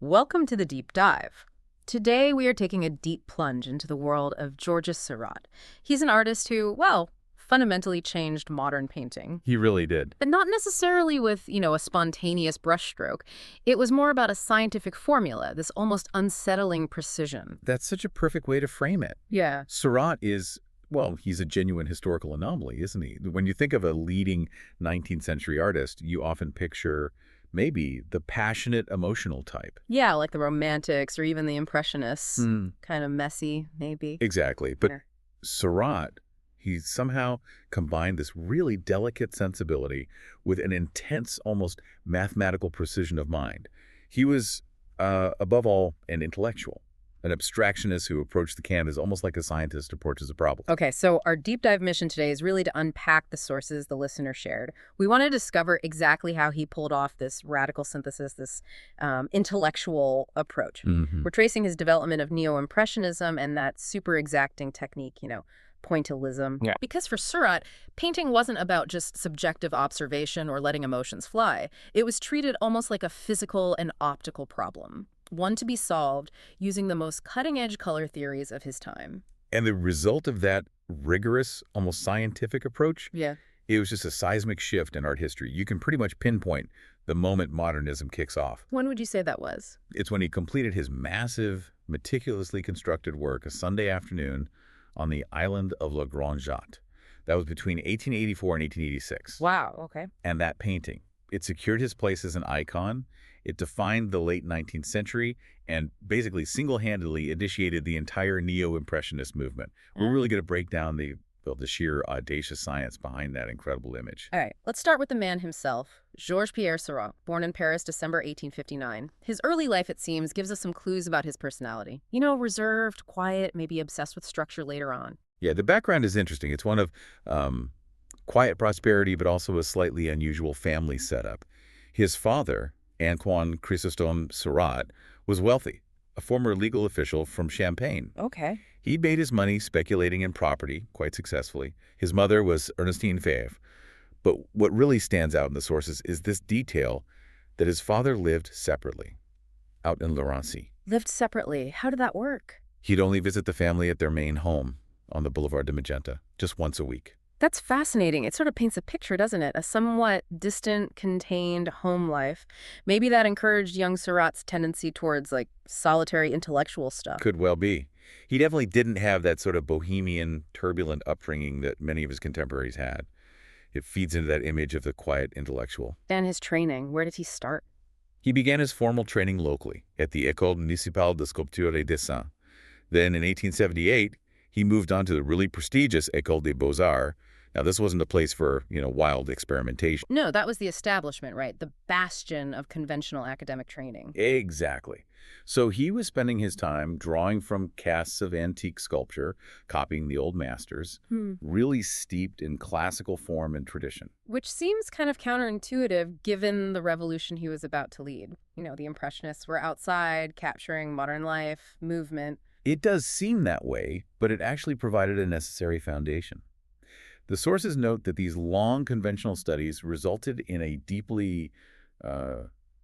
Welcome to the Deep Dive. Today we are taking a deep plunge into the world of Georges Seurat. He's an artist who, well, fundamentally changed modern painting. He really did. But not necessarily with, a spontaneous brushstroke. It was more about a scientific formula, this almost unsettling precision. That's such a perfect way to frame it. Yeah. Seurat is, well, he's a genuine historical anomaly, isn't he? When you think of a leading 19th century artist, you often picture maybe the passionate, emotional type. Yeah, like the Romantics or even the Impressionists. Kind of messy, maybe. Exactly. But Yeah. Seurat, he somehow combined this really delicate sensibility with an intense, almost mathematical precision of mind. He was, above all, an intellectual, an abstractionist who approached the canvas almost like a scientist approaches a problem. Okay, so our deep dive mission today is really to unpack the sources the listener shared. We want to discover exactly how he pulled off this radical synthesis, this intellectual approach. We're tracing his development of Neo-Impressionism and that super exacting technique, Pointillism. Yeah. Because for Seurat, painting wasn't about just subjective observation or letting emotions fly. It was treated almost like a physical and optical problem, one to be solved using the most cutting-edge color theories of his time. And the result of that rigorous, almost scientific approach, Yeah. it was just a seismic shift in art history. You can pretty much pinpoint the moment modernism kicks off. When would you say that was? It's when he completed his massive, meticulously constructed work a Sunday afternoon on the island of La Grande Jatte. That was between 1884 and 1886. Wow, okay. And that painting, it secured his place as an icon. It defined the late 19th century and basically single-handedly initiated the entire Neo-Impressionist movement. We're really going to break down the sheer audacious science behind that incredible image. All right, let's start with the man himself, Georges-Pierre Seurat, born in Paris, December 1859. His early life, it seems, gives us some clues about his personality. Reserved, quiet, maybe obsessed with structure later on. Yeah, the background is interesting. It's one of quiet prosperity, but also a slightly unusual family setup. His father, Antoine Chrysostome Seurat, was wealthy, a former legal official from Champagne. Okay. He made his money speculating in property quite successfully. His mother was Ernestine Fèvre. But what really stands out in the sources is this detail that his father lived separately, out in Laurency. Lived separately. How did that work? He'd only visit the family at their main home on the Boulevard de Magenta, just once a week. That's fascinating. It sort of paints a picture, doesn't it? A somewhat distant, contained home life. Maybe that encouraged young Seurat's tendency towards, solitary intellectual stuff. Could well be. He definitely didn't have that sort of bohemian, turbulent upbringing that many of his contemporaries had. It feeds into that image of the quiet intellectual. And his training, where did he start? He began his formal training locally at the École municipale de sculpture et dessin. Then in 1878, he moved on to the really prestigious École des Beaux-Arts. Now, this wasn't a place for, wild experimentation. No, that was the establishment, right? The bastion of conventional academic training. Exactly. So he was spending his time drawing from casts of antique sculpture, copying the old masters, really steeped in classical form and tradition. Which seems kind of counterintuitive given the revolution he was about to lead. The Impressionists were outside, capturing modern life, movement. It does seem that way, but it actually provided a necessary foundation. The sources note that these long conventional studies resulted in a deeply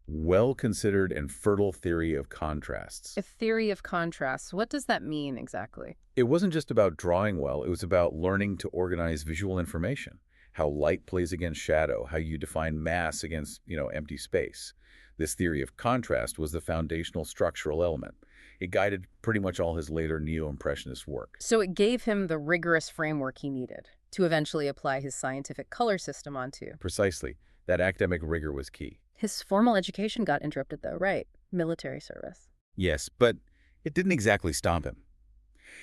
well-considered and fertile theory of contrasts. A theory of contrasts. What does that mean exactly? It wasn't just about drawing well. It was about learning to organize visual information, how light plays against shadow, how you define mass against, empty space. This theory of contrast was the foundational structural element. It guided pretty much all his later Neo-Impressionist work. So it gave him the rigorous framework he needed to eventually apply his scientific color system onto. Precisely. That academic rigor was key. His formal education got interrupted, though, right? Military service. Yes, but it didn't exactly stop him.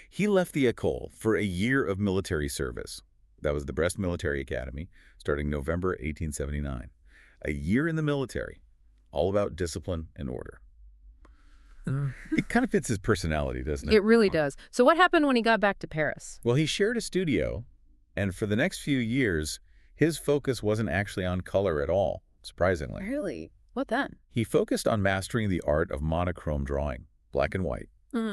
He left the École for a year of military service. That was the Brest Military Academy, starting November 1879. A year in the military, all about discipline and order. It kind of fits his personality, doesn't it? It really does. So what happened when he got back to Paris? Well, he shared a studio, and for the next few years, his focus wasn't actually on color at all, surprisingly. Really? What then? He focused on mastering the art of monochrome drawing, black and white,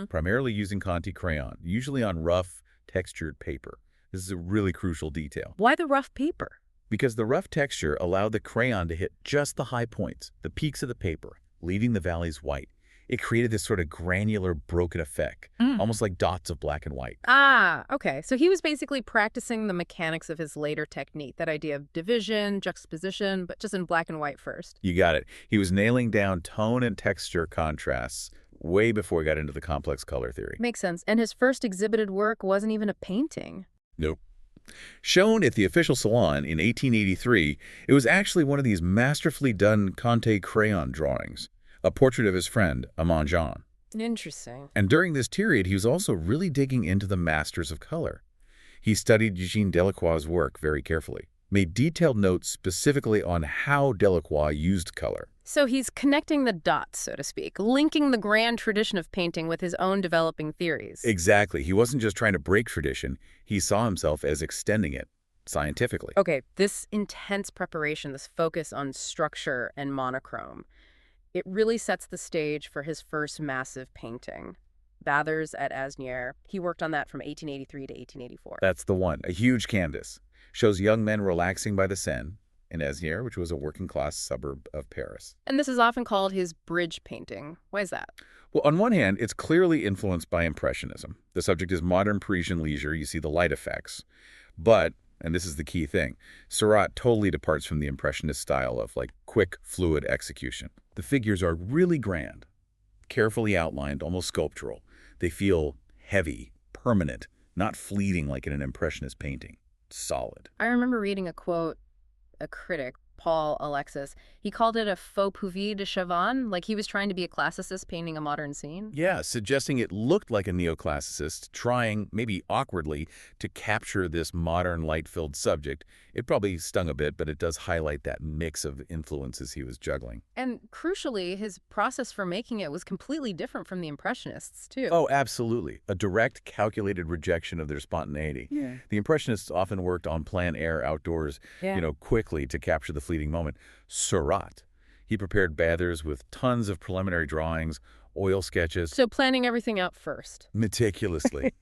primarily using Conti crayon, usually on rough, textured paper. This is a really crucial detail. Why the rough paper? Because the rough texture allowed the crayon to hit just the high points, the peaks of the paper, leaving the valleys white. It created this sort of granular, broken effect, almost like dots of black and white. Ah, okay. So he was basically practicing the mechanics of his later technique, that idea of division, juxtaposition, but just in black and white first. You got it. He was nailing down tone and texture contrasts way before he got into the complex color theory. Makes sense. And his first exhibited work wasn't even a painting. Nope. Shown at the official salon in 1883, it was actually one of these masterfully done Conte crayon drawings, a portrait of his friend, Armand Jean. Interesting. And during this period, he was also really digging into the masters of color. He studied Eugene Delacroix's work very carefully, made detailed notes specifically on how Delacroix used color. So he's connecting the dots, so to speak, linking the grand tradition of painting with his own developing theories. Exactly. He wasn't just trying to break tradition. He saw himself as extending it scientifically. Okay, this intense preparation, this focus on structure and monochrome, it really sets the stage for his first massive painting, Bathers at Asnières. He worked on that from 1883 to 1884. That's the one. A huge canvas. Shows young men relaxing by the Seine in Asnières, which was a working-class suburb of Paris. And this is often called his bridge painting. Why is that? Well, on one hand, it's clearly influenced by Impressionism. The subject is modern Parisian leisure. You see the light effects. But, and this is the key thing, Seurat totally departs from the Impressionist style of, like, quick, fluid execution. The figures are really grand, carefully outlined, almost sculptural. They feel heavy, permanent, not fleeting like in an Impressionist painting. Solid. I remember reading a quote, a critic, Paul Alexis, he called it a faux puvis de Chavannes, like he was trying to be a classicist painting a modern scene. Yeah, suggesting it looked like a neoclassicist, trying, maybe awkwardly, to capture this modern light-filled subject. It probably stung a bit, but it does highlight that mix of influences he was juggling. And crucially, his process for making it was completely different from the Impressionists, too. Oh, absolutely. A direct, calculated rejection of their spontaneity. Yeah. The Impressionists often worked on plein air outdoors, quickly to capture the fleeting moment. Seurat, he prepared Bathers with tons of preliminary drawings, oil sketches. So planning everything out first. Meticulously.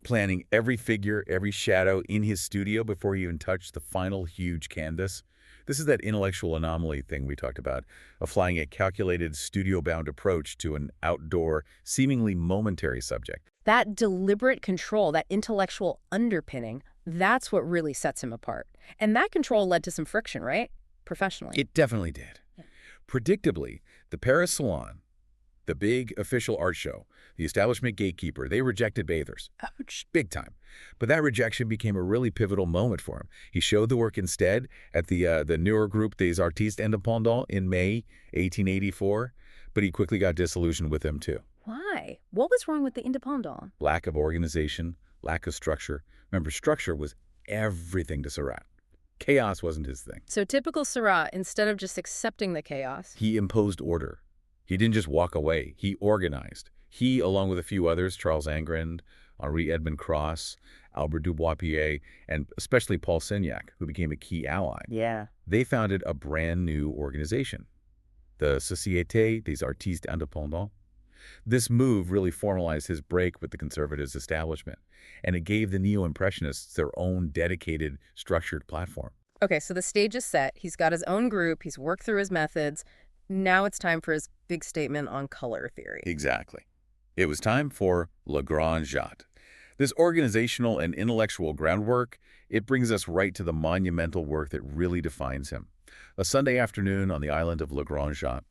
Planning every figure, every shadow in his studio before he even touched the final huge canvas. This is that intellectual anomaly thing we talked about, applying a calculated, studio-bound approach to an outdoor, seemingly momentary subject. That deliberate control, that intellectual underpinning, that's what really sets him apart. And that control led to some friction, right? Professionally. It definitely did. Predictably, the Paris Salon, the big official art show, the establishment gatekeeper, they rejected Bathers. Ouch. Big time. But that rejection became a really pivotal moment for him. He showed the work instead at the newer group des Artistes Indépendants in May 1884, but he quickly got disillusioned with them too. Why? What was wrong with the Indépendants? Lack of organization, lack of structure. Remember, structure was everything to Seurat. Chaos wasn't his thing. So typical Seurat, instead of just accepting the chaos, he imposed order. He didn't just walk away. He organized. He, along with a few others, Charles Engrand, Henri Edmond Cross, Albert Dubois-Piet, and especially Paul Signac, who became a key ally. Yeah. They founded a brand new organization, the Société des Artistes Indépendants. This move really formalized his break with the conservatives' establishment, and it gave the Neo-Impressionists their own dedicated, structured platform. Okay, so the stage is set. He's got his own group. He's worked through his methods. Now it's time for his big statement on color theory. Exactly. It was time for Le Grand Jatte. This organizational and intellectual groundwork, it brings us right to the monumental work that really defines him. A Sunday afternoon on the island of Le Grand Jatte,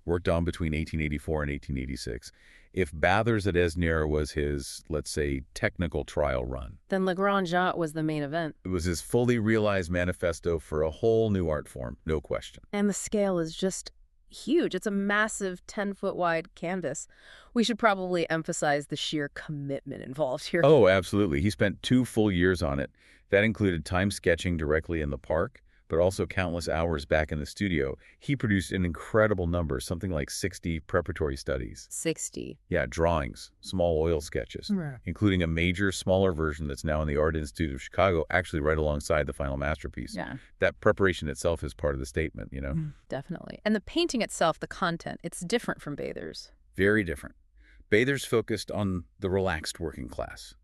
worked on between 1884 and 1886. If Bathers at Asnières was his, let's say, technical trial run, then Le Grand Jatte was the main event. It was his fully realized manifesto for a whole new art form, no question. And the scale is just huge. It's a massive 10-foot wide canvas. We should probably emphasize the sheer commitment involved here. Oh, absolutely. He spent 2 full years on it. That included time sketching directly in the park, but also countless hours back in the studio. He produced an incredible number, something like 60 preparatory studies. 60. Yeah, drawings, small oil sketches, including a major, smaller version that's now in the Art Institute of Chicago, actually right alongside the final masterpiece. Yeah. That preparation itself is part of the statement, you know? Definitely. And the painting itself, the content, it's different from Bathers. Very different. Bathers focused on the relaxed working class.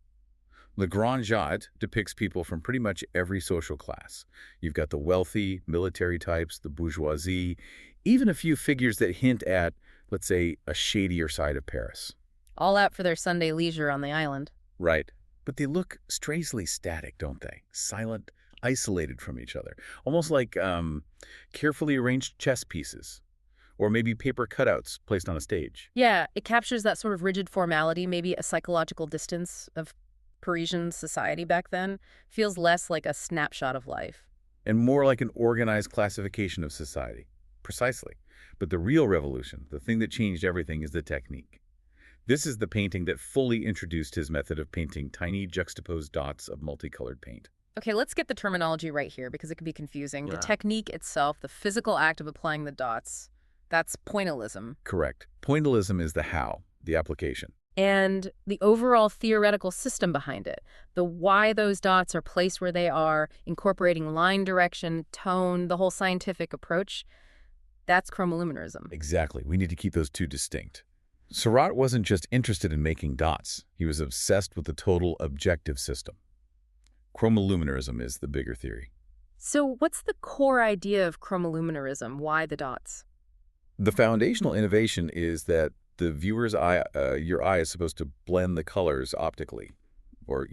Le Grand Jatte depicts people from pretty much every social class. You've got the wealthy, military types, the bourgeoisie, even a few figures that hint at let's say, a shadier side of Paris. All out for their Sunday leisure on the island. Right. But they look strangely static, don't they? Silent, isolated from each other. Almost like carefully arranged chess pieces. Or maybe paper cutouts placed on a stage. Yeah, it captures that sort of rigid formality, maybe a psychological distance of Parisian society back then. Feels less like a snapshot of life. And more like an organized classification of society. Precisely. But the real revolution, the thing that changed everything, is the technique. This is the painting that fully introduced his method of painting tiny juxtaposed dots of multicolored paint. Okay, let's get the terminology right here because it can be confusing. Yeah. The technique itself, the physical act of applying the dots, that's pointillism. Correct. Pointillism is the how, the application. And the overall theoretical system behind it, the why those dots are placed where they are, incorporating line direction, tone, the whole scientific approach, that's chromoluminarism. Exactly. We need to keep those two distinct. Seurat wasn't just interested in making dots. He was obsessed with the total objective system. Chromoluminarism is the bigger theory. So what's the core idea of chromoluminarism? Why the dots? The foundational innovation is that the viewer's eye, your eye is supposed to blend the colors optically, or,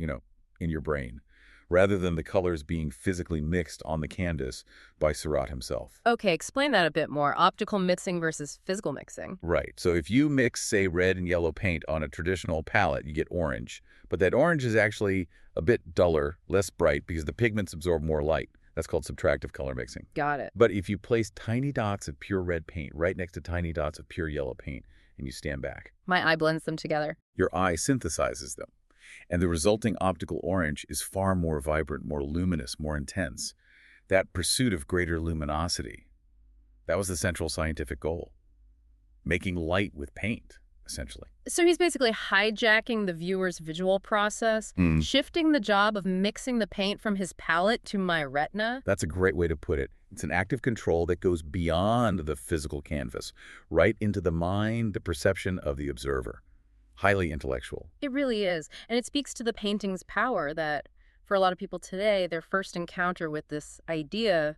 in your brain, rather than the colors being physically mixed on the canvas by Seurat himself. Okay, explain that a bit more. Optical mixing versus physical mixing. Right. So if you mix, say, red and yellow paint on a traditional palette, you get orange. But that orange is actually a bit duller, less bright, because the pigments absorb more light. That's called subtractive color mixing. Got it. But if you place tiny dots of pure red paint right next to tiny dots of pure yellow paint, and you stand back, My eye blends them together. your eye synthesizes them. And the resulting optical orange is far more vibrant, more luminous, more intense. That pursuit of greater luminosity, that was the central scientific goal. Making light with paint, essentially. So he's basically hijacking the viewer's visual process, shifting the job of mixing the paint from his palette to my retina. That's a great way to put it. It's an active control that goes beyond the physical canvas, right into the mind, the perception of the observer. Highly intellectual. It really is. And it speaks to the painting's power that, for a lot of people today, their first encounter with this idea,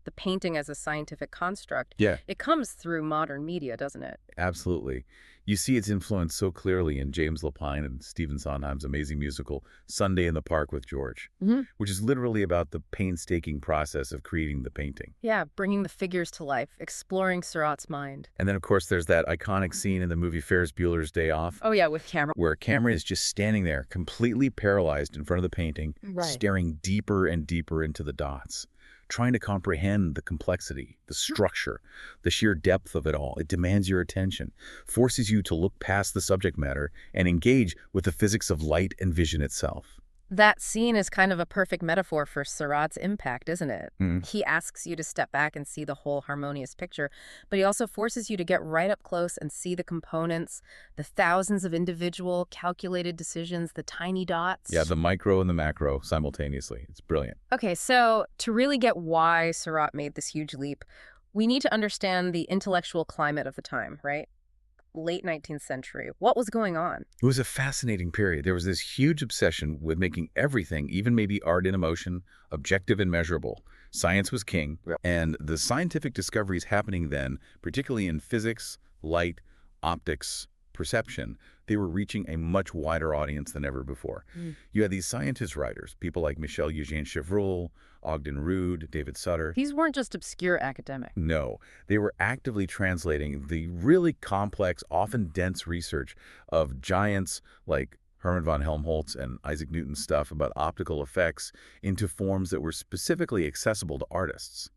the painting as a scientific construct, Yeah. it comes through modern media, doesn't it? Absolutely. You see its influence so clearly in James Lapine and Stephen Sondheim's amazing musical, Sunday in the Park with George, which is literally about the painstaking process of creating the painting. Yeah, bringing the figures to life, exploring Seurat's mind. And then, of course, there's that iconic scene in the movie Ferris Bueller's Day Off, Oh, yeah, with camera. where camera is just standing there, completely paralyzed in front of the painting, Right. staring deeper and deeper into the dots, trying to comprehend the complexity, the structure, the sheer depth of it all. It demands your attention, forces you to look past the subject matter and engage with the physics of light and vision itself. That scene is kind of a perfect metaphor for Seurat's impact, isn't it? He asks you to step back and see the whole harmonious picture, but he also forces you to get right up close and see the components, the thousands of individual calculated decisions, the tiny dots. Yeah, the micro and the macro simultaneously. It's brilliant. Okay, so to really get why Seurat made this huge leap, we need to understand the intellectual climate of the time, right? Late 19th century. What was going on? It was a fascinating period. There was this huge obsession with making everything, even maybe art and emotion, objective and measurable. Science was king, and the scientific discoveries happening then, particularly in physics, light, optics, perception, they were reaching a much wider audience than ever before. You had these scientist writers, people like Michel-Eugène Chevreul, Ogden Rood, David Sutter. These weren't just obscure academics. No, they were actively translating the really complex, often dense research of giants like Hermann von Helmholtz and Isaac Newton's stuff about optical effects into forms that were specifically accessible to artists.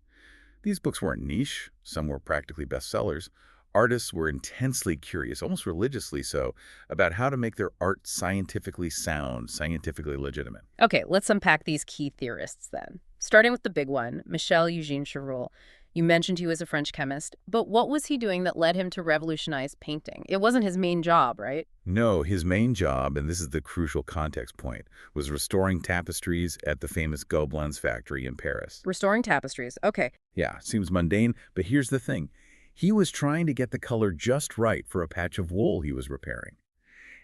These books weren't niche. Some were practically bestsellers. Artists were intensely curious, almost religiously so, about how to make their art scientifically sound, scientifically legitimate. Okay, let's unpack these key theorists then. Starting with the big one, Michel-Eugène Chevreul. You mentioned he was a French chemist, but what was he doing that led him to revolutionize painting? It wasn't his main job, right? No, his main job, and this is the crucial context point, was restoring tapestries at the famous Gobelins factory in Paris. Restoring tapestries, okay. Yeah, seems mundane, but here's the thing. He was trying to get the color just right for a patch of wool he was repairing.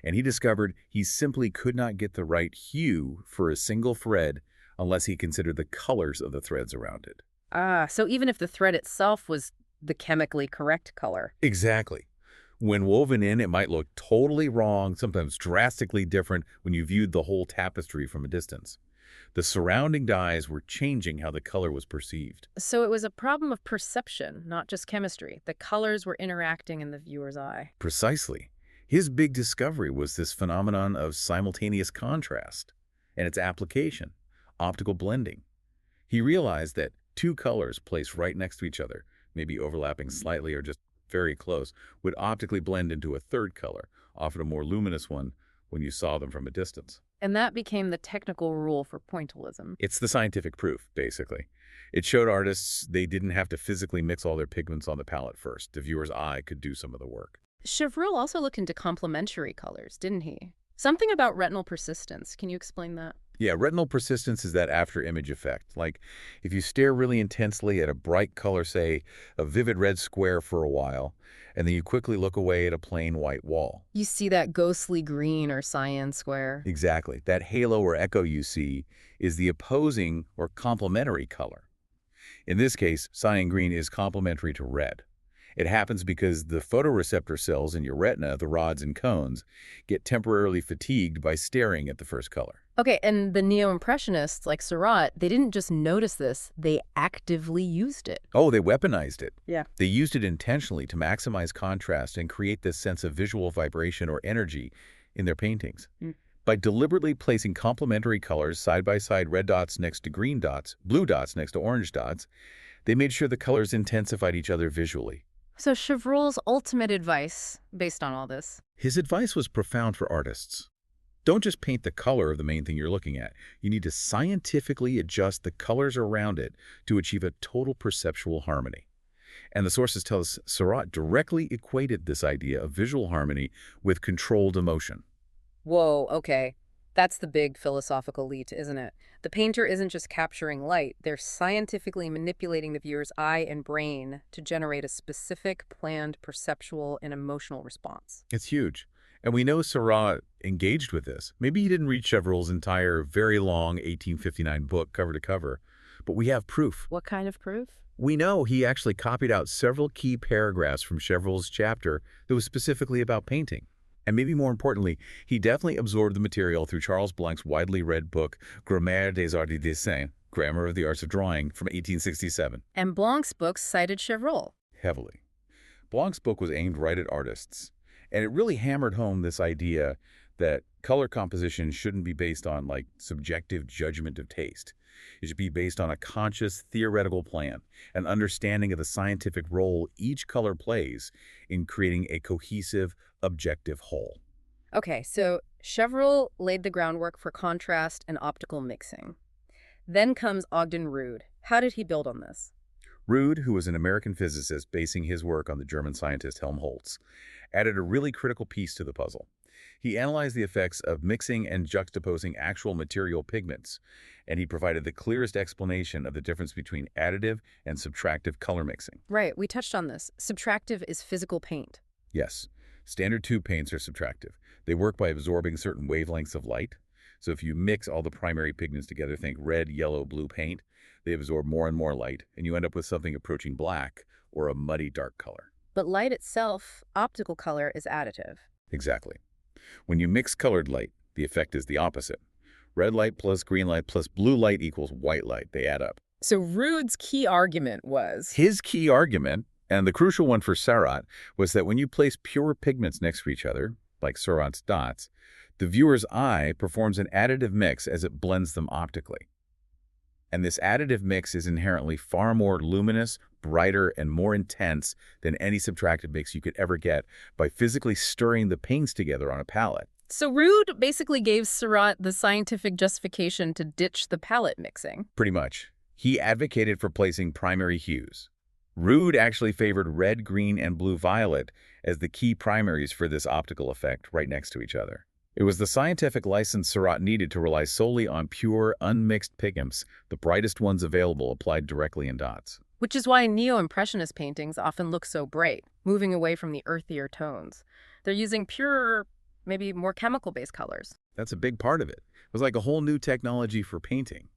And he discovered he simply could not get the right hue for a single thread unless he considered the colors of the threads around it. Ah, so even if the thread itself was the chemically correct color. Exactly. When woven in, it might look totally wrong, sometimes drastically different when you viewed the whole tapestry from a distance. The surrounding dyes were changing how the color was perceived. So it was a problem of perception, not just chemistry. The colors were interacting in the viewer's eye. Precisely. His big discovery was this phenomenon of simultaneous contrast and its application, optical blending. He realized that two colors placed right next to each other, maybe overlapping slightly or just very close, would optically blend into a third color, often a more luminous one when you saw them from a distance. And that became the technical rule for pointillism. It's the scientific proof, basically. It showed artists they didn't have to physically mix all their pigments on the palette first. The viewer's eye could do some of the work. Chevreul also looked into complementary colors, didn't he? Something about retinal persistence. Can you explain that? Yeah, retinal persistence is that after-image effect. Like, if you stare really intensely at a bright color, say, a vivid red square for a while, and then you quickly look away at a plain white wall. You see that ghostly green or cyan square. Exactly. That halo or echo you see is the opposing or complementary color. In this case, cyan green is complementary to red. It happens because the photoreceptor cells in your retina, the rods and cones, get temporarily fatigued by staring at the first color. Okay, and the Neo-Impressionists, like Seurat, they didn't just notice this, they actively used it. Oh, they weaponized it. Yeah. They used it intentionally to maximize contrast and create this sense of visual vibration or energy in their paintings. By deliberately placing complementary colors side by side, red dots next to green dots, blue dots next to orange dots, they made sure the colors intensified each other visually. So Chevreul's ultimate advice, based on all this? His advice was profound for artists. Don't just paint the color of the main thing you're looking at. You need to scientifically adjust the colors around it to achieve a total perceptual harmony. And the sources tell us Seurat directly equated this idea of visual harmony with controlled emotion. Whoa, okay. That's the big philosophical leap, isn't it? The painter isn't just capturing light, they're scientifically manipulating the viewer's eye and brain to generate a specific, planned, perceptual, and emotional response. It's huge. And we know Seurat engaged with this. Maybe he didn't read Chevreul's entire, very long 1859 book cover to cover, but we have proof. What kind of proof? We know he actually copied out several key paragraphs from Chevreul's chapter that was specifically about painting. And maybe more importantly, he definitely absorbed the material through Charles Blanc's widely read book, Grammaire des Arts du Dessin, Grammar of the Arts of Drawing, from 1867. And Blanc's books cited Chevreul. Heavily. Blanc's book was aimed right at artists, and it really hammered home this idea that color composition shouldn't be based on, like, subjective judgment of taste. It should be based on a conscious theoretical plan, an understanding of the scientific role each color plays in creating a cohesive, objective whole. Okay, so Chevreul laid the groundwork for contrast and optical mixing. Then comes Ogden Rood. How did he build on this? Rood, who was an American physicist basing his work on the German scientist Helmholtz, added a really critical piece to the puzzle. He analyzed the effects of mixing and juxtaposing actual material pigments, and he provided the clearest explanation of the difference between additive and subtractive color mixing. Right, we touched on this. Subtractive is physical paint. Yes, standard tube paints are subtractive. They work by absorbing certain wavelengths of light. So if you mix all the primary pigments together, think red, yellow, blue paint, they absorb more and more light, and you end up with something approaching black or a muddy dark color. But light itself, optical color, is additive. Exactly. When you mix colored light, the effect is the opposite. Red light plus green light plus blue light equals white light. They add up. So Rood's key argument was... His key argument, and the crucial one for Seurat, was that when you place pure pigments next to each other, like Seurat's dots, the viewer's eye performs an additive mix as it blends them optically. And this additive mix is inherently far more luminous, brighter, and more intense than any subtractive mix you could ever get by physically stirring the paints together on a palette. So Rood basically gave Seurat the scientific justification to ditch the palette mixing. Pretty much. He advocated for placing primary hues. Rood actually favored red, green, and blue-violet as the key primaries for this optical effect right next to each other. It was the scientific license Seurat needed to rely solely on pure, unmixed pigments, the brightest ones available applied directly in dots. Which is why Neo-Impressionist paintings often look so bright, moving away from the earthier tones. They're using purer, maybe more chemical-based colors. That's a big part of it. It was like a whole new technology for painting.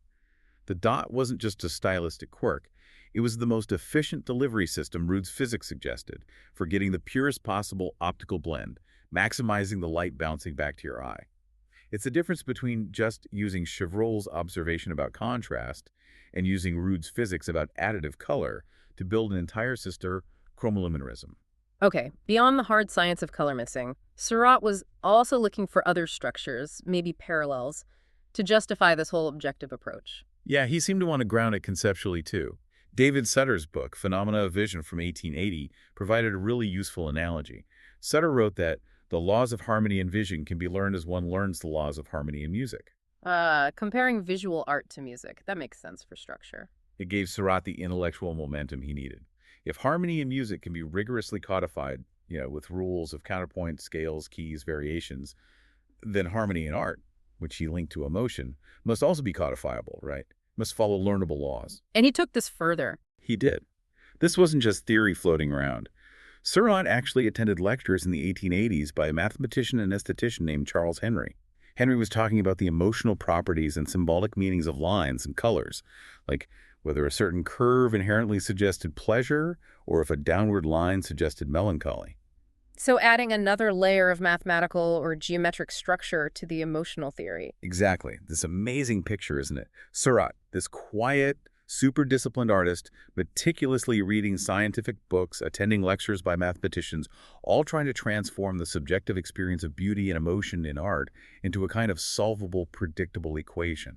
The dot wasn't just a stylistic quirk. It was the most efficient delivery system Rood's physics suggested for getting the purest possible optical blend, maximizing the light bouncing back to your eye. It's the difference between just using Chevreul's observation about contrast and using Rood's physics about additive color to build an entire system, Chromoluminarism. Okay, beyond the hard science of color missing, Seurat was also looking for other structures, maybe parallels, to justify this whole objective approach. Yeah, he seemed to want to ground it conceptually too. David Sutter's book, Phenomena of Vision from 1880, provided a really useful analogy. Sutter wrote that the laws of harmony in vision can be learned as one learns the laws of harmony in music. Comparing visual art to music, that makes sense for structure. It gave Seurat the intellectual momentum he needed. If harmony in music can be rigorously codified, with rules of counterpoint, scales, keys, variations, then harmony in art, which he linked to emotion, must also be codifiable, right? Must follow learnable laws. And he took this further. He did. This wasn't just theory floating around. Seurat actually attended lectures in the 1880s by a mathematician and esthetician named Charles Henry. Henry was talking about the emotional properties and symbolic meanings of lines and colors, like whether a certain curve inherently suggested pleasure or if a downward line suggested melancholy. So adding another layer of mathematical or geometric structure to the emotional theory. Exactly. This amazing picture, isn't it? Seurat, this quiet, super disciplined artist, meticulously reading scientific books, attending lectures by mathematicians, all trying to transform the subjective experience of beauty and emotion in art into a kind of solvable, predictable equation.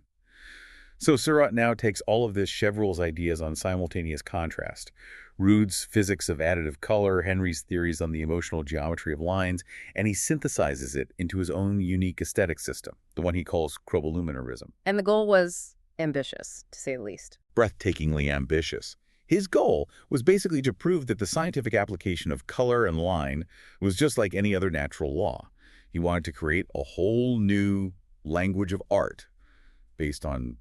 So Seurat now takes all of this Chevreul's ideas on simultaneous contrast, Rood's physics of additive color, Henry's theories on the emotional geometry of lines, and he synthesizes it into his own unique aesthetic system, the one he calls Chromoluminarism. And the goal was ambitious, to say the least. Breathtakingly ambitious. His goal was basically to prove that the scientific application of color and line was just like any other natural law. He wanted to create a whole new language of art based on,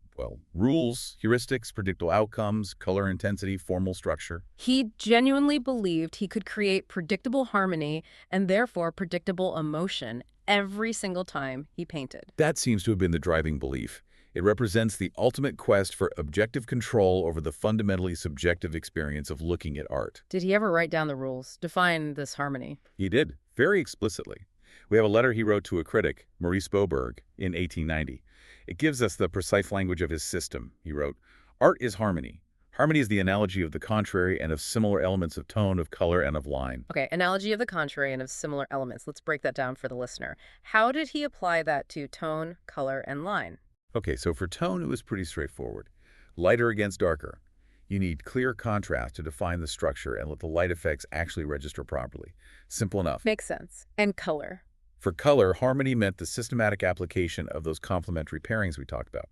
rules, heuristics, predictable outcomes, color intensity, formal structure. He genuinely believed he could create predictable harmony and therefore predictable emotion every single time he painted. That seems to have been the driving belief. It represents the ultimate quest for objective control over the fundamentally subjective experience of looking at art. Did he ever write down the rules, define this harmony? He did, very explicitly. We have a letter he wrote to a critic, Maurice Boberg, in 1890. It gives us the precise language of his system. He wrote, "Art is harmony. Harmony is the analogy of the contrary and of similar elements of tone, of color, and of line." Okay, analogy of the contrary and of similar elements. Let's break that down for the listener. How did he apply that to tone, color, and line? Okay, so for tone, it was pretty straightforward. Lighter against darker. You need clear contrast to define the structure and let the light effects actually register properly. Simple enough. Makes sense. And color? For color, harmony meant the systematic application of those complementary pairings we talked about.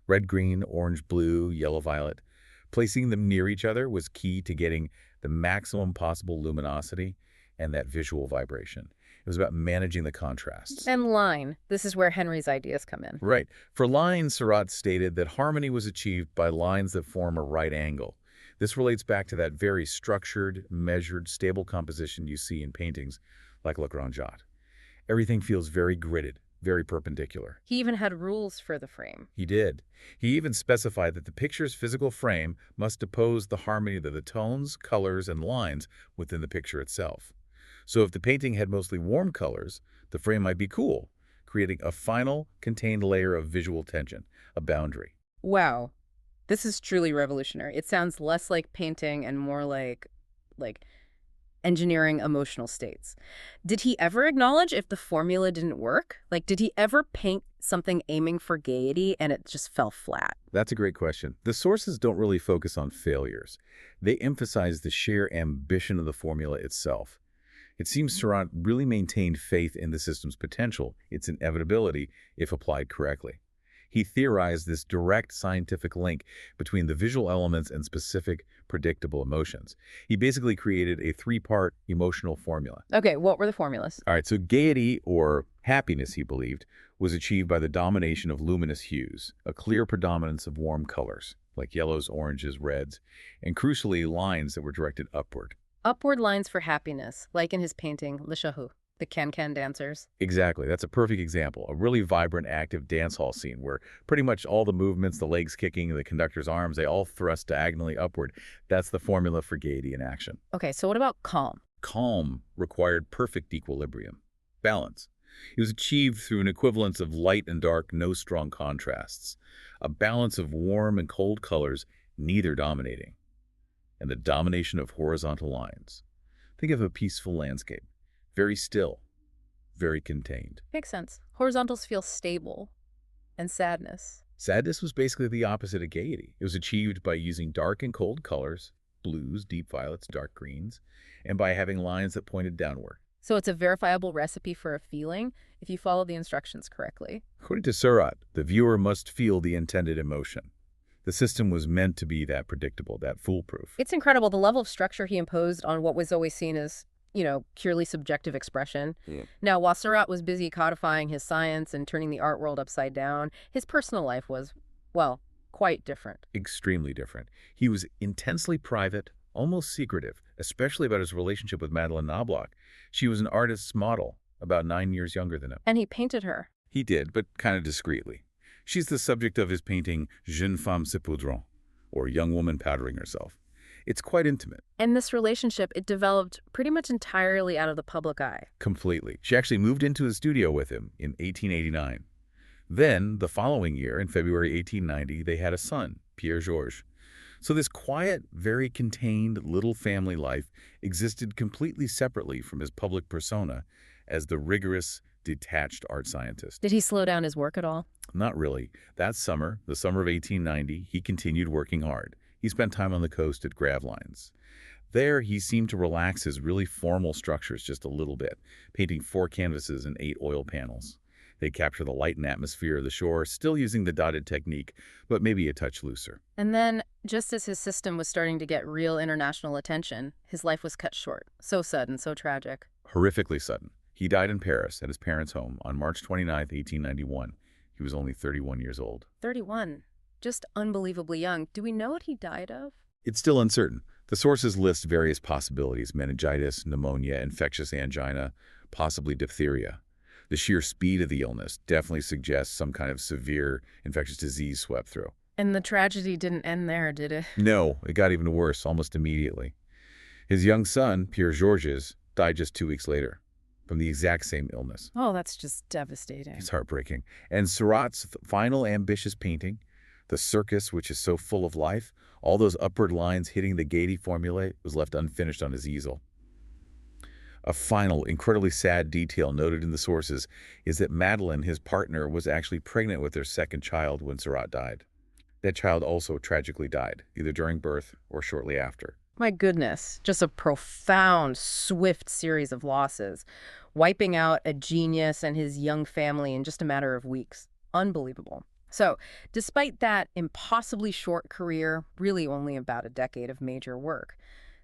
Red, green, orange, blue, yellow, violet. Placing them near each other was key to getting the maximum possible luminosity and that visual vibration. It was about managing the contrasts. And line. This is where Henry's ideas come in. Right. For lines, Seurat stated that harmony was achieved by lines that form a right angle. This relates back to that very structured, measured, stable composition you see in paintings like La Grande Jatte. Everything feels very gridded, very perpendicular. He even had rules for the frame. He did. He even specified that the picture's physical frame must oppose the harmony of the tones, colors, and lines within the picture itself. So if the painting had mostly warm colors, the frame might be cool, creating a final, contained layer of visual tension, a boundary. Wow. This is truly revolutionary. It sounds less like painting and more like engineering emotional states. Did he ever acknowledge if the formula didn't work? Did he ever paint something aiming for gaiety and it just fell flat? That's a great question. The sources don't really focus on failures. They emphasize the sheer ambition of the formula itself. It seems Seurat really maintained faith in the system's potential, its inevitability, if applied correctly. He theorized this direct scientific link between the visual elements and specific, predictable emotions. He basically created a three-part emotional formula. Okay, what were the formulas? All right, so gaiety, or happiness, he believed, was achieved by the domination of luminous hues, a clear predominance of warm colors, like yellows, oranges, reds, and crucially, lines that were directed upward. Upward lines for happiness, like in his painting, Le Chahut. The can-can dancers. Exactly. That's a perfect example. A really vibrant, active dance hall scene where pretty much all the movements, the legs kicking, the conductor's arms, they all thrust diagonally upward. That's the formula for gaiety in action. Okay, so what about calm? Calm required perfect equilibrium, balance. It was achieved through an equivalence of light and dark, no strong contrasts, a balance of warm and cold colors, neither dominating, and the domination of horizontal lines. Think of a peaceful landscape, very still, very contained. Makes sense. Horizontals feel stable. And sadness. Sadness was basically the opposite of gaiety. It was achieved by using dark and cold colors, blues, deep violets, dark greens, and by having lines that pointed downward. So it's a verifiable recipe for a feeling if you follow the instructions correctly. According to Seurat, the viewer must feel the intended emotion. The system was meant to be that predictable, that foolproof. It's incredible the level of structure he imposed on what was always seen as, purely subjective expression. Yeah. Now, while Seurat was busy codifying his science and turning the art world upside down, his personal life was, well, quite different. Extremely different. He was intensely private, almost secretive, especially about his relationship with Madeleine Knobloch. She was an artist's model, about 9 years younger than him. And he painted her. He did, but kind of discreetly. She's the subject of his painting Jeune femme se poudrant, or Young Woman Powdering Herself. It's quite intimate. And this relationship, it developed pretty much entirely out of the public eye. Completely. She actually moved into his studio with him in 1889. Then, the following year, in February 1890, they had a son, Pierre-Georges. So this quiet, very contained little family life existed completely separately from his public persona as the rigorous, detached art scientist. Did he slow down his work at all? Not really. That summer, the summer of 1890, he continued working hard. He spent time on the coast at Gravelines. There, he seemed to relax his really formal structures just a little bit, painting 4 canvases and 8 oil panels. They capture the light and atmosphere of the shore, still using the dotted technique, but maybe a touch looser. And then, just as his system was starting to get real international attention, his life was cut short. So sudden, so tragic. Horrifically sudden. He died in Paris at his parents' home on March 29, 1891. He was only 31 years old. 31. Just unbelievably young. Do we know what he died of? It's still uncertain. The sources list various possibilities: meningitis, pneumonia, infectious angina, possibly diphtheria. The sheer speed of the illness definitely suggests some kind of severe infectious disease swept through. And the tragedy didn't end there, did it? No, it got even worse almost immediately. His young son, Pierre-Georges, died just 2 weeks later from the exact same illness. Oh, that's just devastating. It's heartbreaking. And Seurat's final ambitious painting, the circus, which is so full of life, all those upward lines hitting the gaiety formulae, was left unfinished on his easel. A final, incredibly sad detail noted in the sources is that Madeleine, his partner, was actually pregnant with their second child when Seurat died. That child also tragically died, either during birth or shortly after. My goodness, just a profound, swift series of losses, wiping out a genius and his young family in just a matter of weeks. Unbelievable. So, despite that impossibly short career, really only about a decade of major work,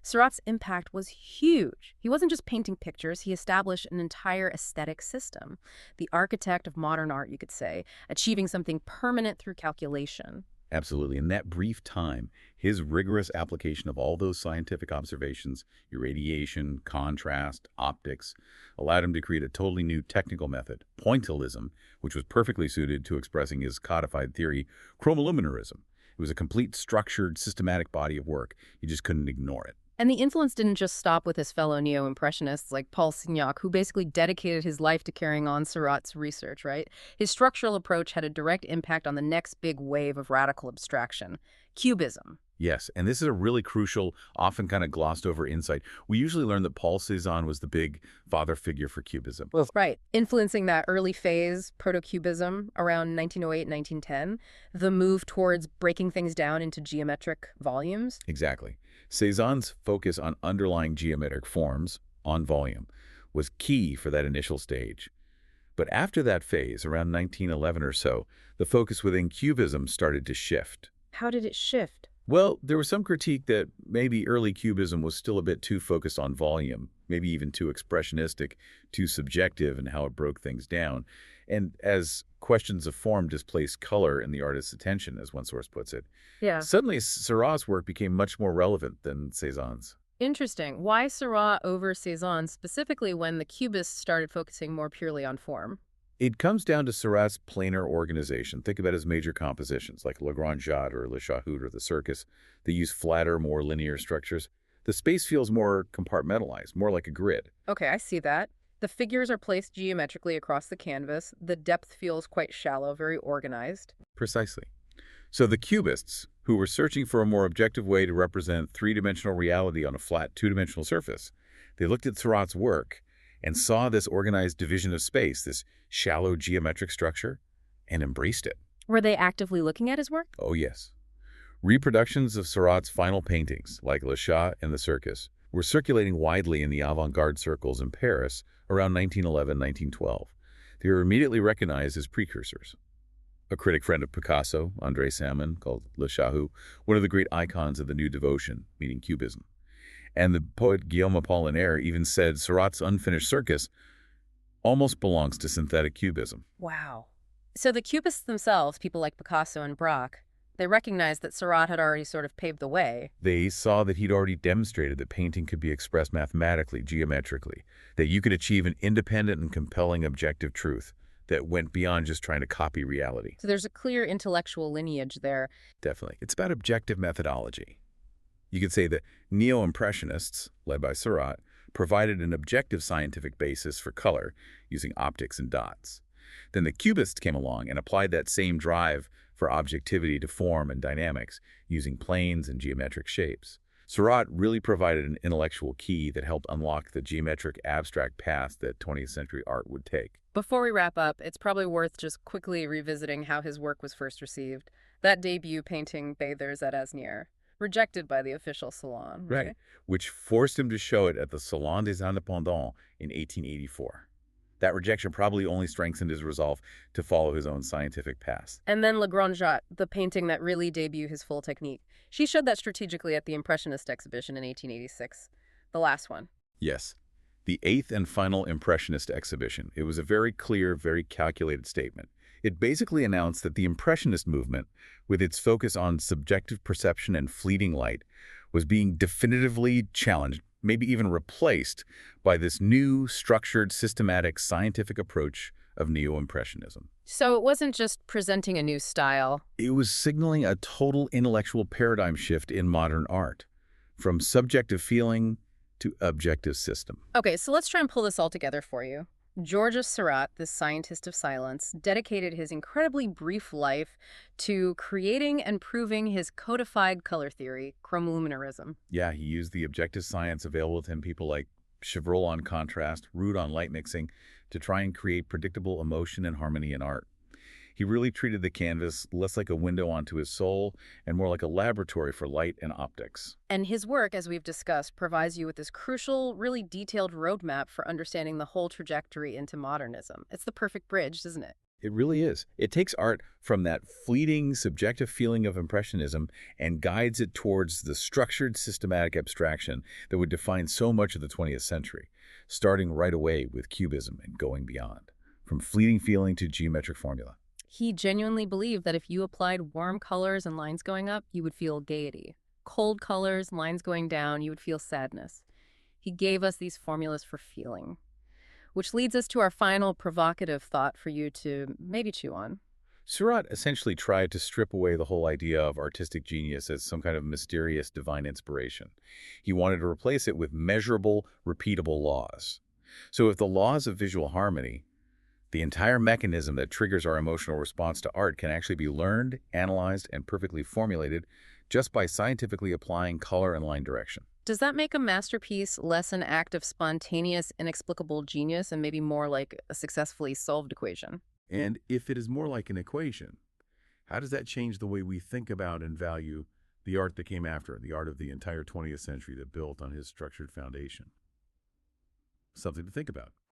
Seurat's impact was huge. He wasn't just painting pictures, he established an entire aesthetic system. The architect of modern art, you could say, achieving something permanent through calculation. Absolutely. In that brief time, his rigorous application of all those scientific observations, irradiation, contrast, optics, allowed him to create a totally new technical method, Pointillism, which was perfectly suited to expressing his codified theory, Chromoluminarism. It was a complete, structured, systematic body of work. You just couldn't ignore it. And the influence didn't just stop with his fellow Neo-Impressionists like Paul Signac, who basically dedicated his life to carrying on Seurat's research, right? His structural approach had a direct impact on the next big wave of radical abstraction, Cubism. Yes, and this is a really crucial, often kind of glossed over insight. We usually learn that Paul Cézanne was the big father figure for Cubism. Right. Influencing that early phase, proto-Cubism, around 1908-1910, the move towards breaking things down into geometric volumes. Exactly. Cézanne's focus on underlying geometric forms, on volume, was key for that initial stage. But after that phase, around 1911 or so, the focus within Cubism started to shift. How did it shift? Well, there was some critique that maybe early Cubism was still a bit too focused on volume, maybe even too expressionistic, too subjective in how it broke things down. And as questions of form displaced color in the artist's attention, as one source puts it, Yeah. suddenly Seurat's work became much more relevant than Cézanne's. Interesting. Why Seurat over Cézanne, specifically when the Cubists started focusing more purely on form? It comes down to Seurat's planar organization. Think about his major compositions, like Le Grand Jatte or Le Chahoud or the Circus. They use flatter, more linear structures. The space feels more compartmentalized, more like a grid. Okay, I see that. The figures are placed geometrically across the canvas. The depth feels quite shallow, very organized. Precisely. So the Cubists, who were searching for a more objective way to represent three-dimensional reality on a flat two-dimensional surface, they looked at Seurat's work and saw this organized division of space, this shallow geometric structure, and embraced it. Were they actively looking at his work? Oh, yes. Reproductions of Seurat's final paintings, like Le Chat and the Circus, were circulating widely in the avant-garde circles in Paris around 1911-1912. They were immediately recognized as precursors. A critic friend of Picasso, André Salmon, called Le Chahoud, one of the great icons of the New Devotion, meaning Cubism. And the poet Guillaume Apollinaire even said Seurat's unfinished Circus almost belongs to synthetic cubism. Wow. So the Cubists themselves, people like Picasso and Braque, they recognized that Seurat had already sort of paved the way. They saw that he'd already demonstrated that painting could be expressed mathematically, geometrically, that you could achieve an independent and compelling objective truth that went beyond just trying to copy reality. So there's a clear intellectual lineage there. Definitely. It's about objective methodology. You could say that Neo-Impressionists, led by Seurat, provided an objective scientific basis for color using optics and dots. Then the Cubists came along and applied that same drive for objectivity to form and dynamics using planes and geometric shapes. Seurat really provided an intellectual key that helped unlock the geometric abstract path that 20th century art would take. Before we wrap up, it's probably worth just quickly revisiting how his work was first received. That debut painting, Bathers at Asnières, rejected by the official salon. Right, which forced him to show it at the Salon des Indépendants in 1884. That rejection probably only strengthened his resolve to follow his own scientific path. And then Le Grand Jatte, the painting that really debuted his full technique. She showed that strategically at the Impressionist exhibition in 1886. The last one. Yes, the eighth and final Impressionist exhibition. It was a very clear, very calculated statement. It basically announced that the Impressionist movement, with its focus on subjective perception and fleeting light, was being definitively challenged, maybe even replaced, by this new, structured, systematic, scientific approach of Neo-Impressionism. So it wasn't just presenting a new style. It was signaling a total intellectual paradigm shift in modern art, from subjective feeling to objective system. Okay, so let's try and pull this all together for you. Georges Seurat, this scientist of silence, dedicated his incredibly brief life to creating and proving his codified color theory, Chromoluminarism. Yeah, he used the objective science available to him, people like Chevreul on contrast, Rood on light mixing, to try and create predictable emotion and harmony in art. He really treated the canvas less like a window onto his soul and more like a laboratory for light and optics. And his work, as we've discussed, provides you with this crucial, really detailed roadmap for understanding the whole trajectory into modernism. It's the perfect bridge, isn't it? It really is. It takes art from that fleeting, subjective feeling of Impressionism and guides it towards the structured, systematic abstraction that would define so much of the 20th century, starting right away with Cubism and going beyond, from fleeting feeling to geometric formula. He genuinely believed that if you applied warm colors and lines going up, you would feel gaiety. Cold colors, lines going down, you would feel sadness. He gave us these formulas for feeling. Which leads us to our final provocative thought for you to maybe chew on. Seurat essentially tried to strip away the whole idea of artistic genius as some kind of mysterious divine inspiration. He wanted to replace it with measurable, repeatable laws. So if the laws of visual harmony, the entire mechanism that triggers our emotional response to art, can actually be learned, analyzed, and perfectly formulated just by scientifically applying color and line direction. Does that make a masterpiece less an act of spontaneous, inexplicable genius and maybe more like a successfully solved equation? And if it is more like an equation, how does that change the way we think about and value the art that came after, the art of the entire 20th century that built on his structured foundation? Something to think about.